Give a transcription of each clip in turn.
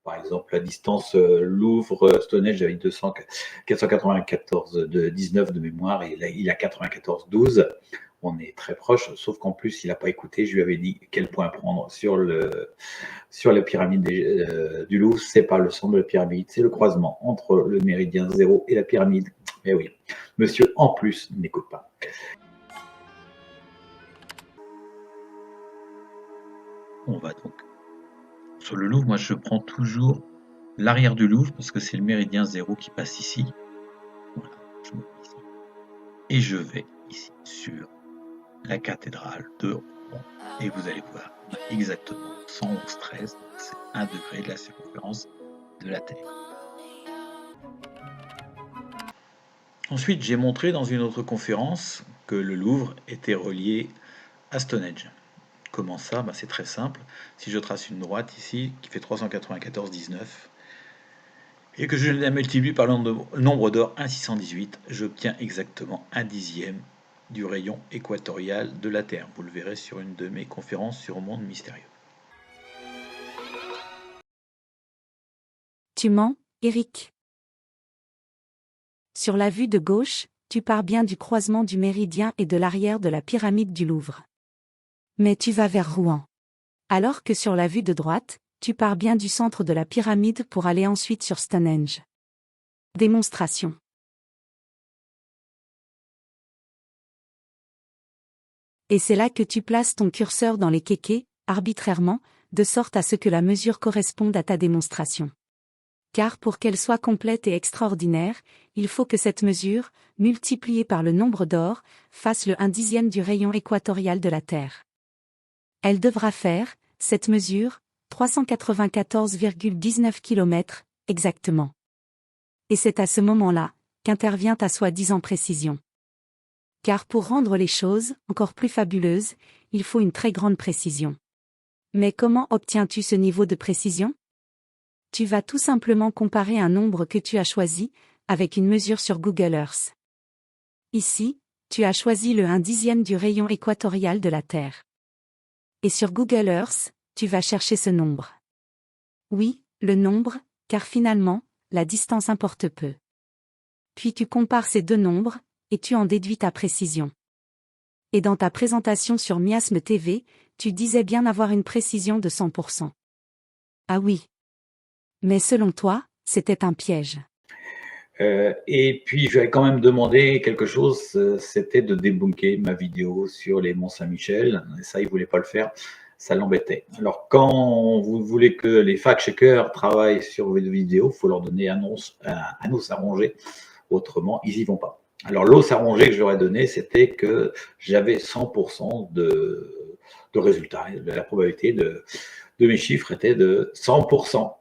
Par exemple, la distance Louvre-Stonehenge avec 494 de 19 de mémoire et là, il a 94,12. On est très proche, sauf qu'en plus, il n'a pas écouté. Je lui avais dit quel point prendre sur la pyramide du Louvre. C'est pas le centre de la pyramide, c'est le croisement entre le méridien 0 et la pyramide. Mais oui, monsieur, en plus, n'écoute pas. On va donc sur le Louvre. Moi, je prends toujours l'arrière du Louvre parce que c'est le méridien 0 qui passe ici. Voilà, je me mets ici. Et je vais ici sur la cathédrale de Rouen. Et vous allez voir, on a exactement 111,13. C'est 1 degré de la circonférence de la Terre. Ensuite, j'ai montré dans une autre conférence que le Louvre était relié à Stonehenge. Comment ça? C'est très simple. Si je trace une droite ici qui fait 394,19 et que je la multiplie par le nombre d'or 1,618, j'obtiens exactement 1/10 du rayon équatorial de la Terre. Vous le verrez sur une de mes conférences sur le monde mystérieux. Tu mens, Eric. Sur la vue de gauche, tu pars bien du croisement du méridien et de l'arrière de la pyramide du Louvre. Mais tu vas vers Rouen. Alors que sur la vue de droite, tu pars bien du centre de la pyramide pour aller ensuite sur Stonehenge. Démonstration. Et c'est là que tu places ton curseur dans les kékés, arbitrairement, de sorte à ce que la mesure corresponde à ta démonstration. Car pour qu'elle soit complète et extraordinaire, il faut que cette mesure, multipliée par le nombre d'or, fasse le 1/10 du rayon équatorial de la Terre. Elle devra faire, cette mesure, 394,19 km, exactement. Et c'est à ce moment-là, qu'intervient ta soi-disant précision. Car pour rendre les choses encore plus fabuleuses, il faut une très grande précision. Mais comment obtiens-tu ce niveau de précision? Tu vas tout simplement comparer un nombre que tu as choisi, avec une mesure sur Google Earth. Ici, tu as choisi le 1/10 du rayon équatorial de la Terre. Et sur Google Earth, tu vas chercher ce nombre. Oui, le nombre, car finalement, la distance importe peu. Puis tu compares ces deux nombres, et tu en déduis ta précision. Et dans ta présentation sur Miasme TV, tu disais bien avoir une précision de 100%. Ah oui. Mais selon toi, c'était un piège. Et puis, je vais quand même demander quelque chose, c'était de débunker ma vidéo sur les Monts Saint-Michel. Et ça, il voulait pas le faire, ça l'embêtait. Alors, quand vous voulez que les fact-checkers travaillent sur vos vidéos, il faut leur donner un os à ronger. Autrement, ils y vont pas. Alors, l'os à ronger que j'aurais donné, c'était que j'avais 100% de résultats. La probabilité de mes chiffres était de 100%.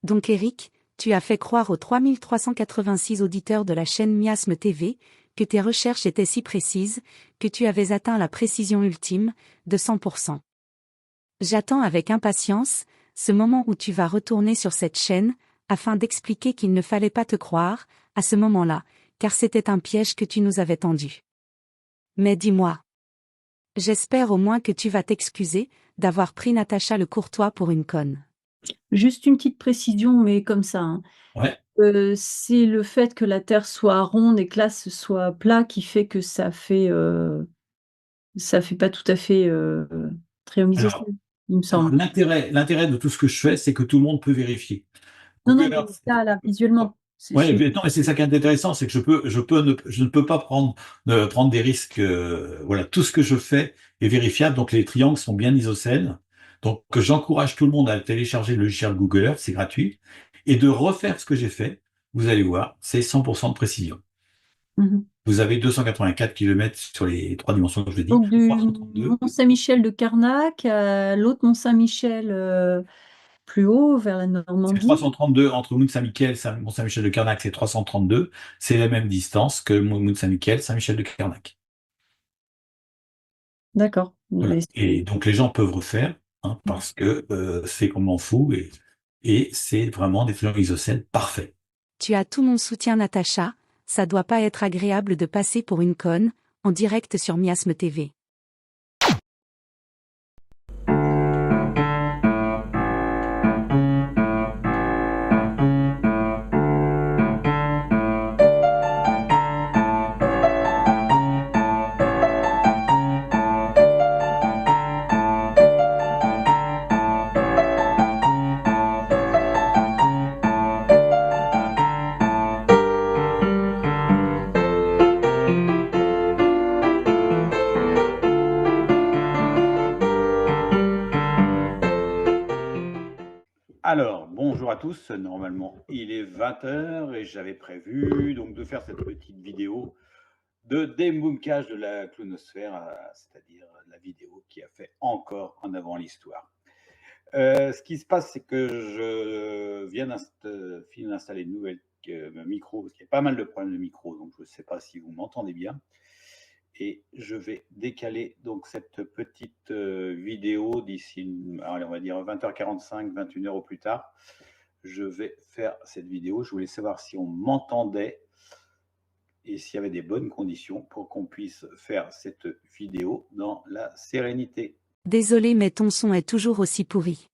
Donc Eric, tu as fait croire aux 3386 auditeurs de la chaîne Miasme TV, que tes recherches étaient si précises, que tu avais atteint la précision ultime, de 100%. J'attends avec impatience, ce moment où tu vas retourner sur cette chaîne, afin d'expliquer qu'il ne fallait pas te croire, à ce moment-là, car c'était un piège que tu nous avais tendu. Mais dis-moi. J'espère au moins que tu vas t'excuser, d'avoir pris Natacha le Courtois pour une conne. Juste une petite précision, mais comme ça, hein. Ouais. C'est le fait que la Terre soit ronde et que l'axe soit plat qui fait que ça fait pas tout à fait triangle isocèle, il me Alors, semble. l'intérêt de tout ce que je fais, c'est que tout le monde peut vérifier. Non, Google mais Earth- là, visuellement. Ouais, mais non, mais c'est ça qui est intéressant, c'est que je ne peux pas prendre des risques. Voilà, tout ce que je fais est vérifiable, donc les triangles sont bien isocèles. Donc, j'encourage tout le monde à télécharger le logiciel Google Earth, c'est gratuit, et de refaire ce que j'ai fait. Vous allez voir, c'est 100% de précision. Mhm. Vous avez 284 km sur les 3 dimensions que je vous ai dit. Donc, du 332. Mont-Saint-Michel de Carnac à l'autre Mont-Saint-Michel plus haut, vers la C'est Normandie. 332 entre Mont-Saint-Michel, Mont-Saint-Michel de Carnac, c'est 332. C'est la même distance que Mont-Saint-Michel, Saint-Michel de Carnac. D'accord. Voilà. Mais Et donc les gens peuvent refaire, hein, parce que c'est complètement fou et c'est vraiment des triangles isocèles parfaits. Tu as tout mon soutien Natacha, ça doit pas être agréable de passer pour une conne, en direct sur Miasme TV. bonjour à tous. Normalement, il est 20h et j'avais prévu donc de faire cette petite vidéo de débunkage de la clonosphère, c'est-à-dire la vidéo qui a fait encore en avant l'histoire. Ce qui se passe, c'est que je viens d'installer une nouvelle micro, parce qu'il y a pas mal de problèmes de micro, donc je ne sais pas si vous m'entendez bien. Et je vais décaler donc cette petite vidéo d'ici, on va dire 20h45, 21h au plus tard. Je vais faire cette vidéo. Je voulais savoir si on m'entendait et s'il y avait des bonnes conditions pour qu'on puisse faire cette vidéo dans la sérénité. Désolé mais ton son est toujours aussi pourri.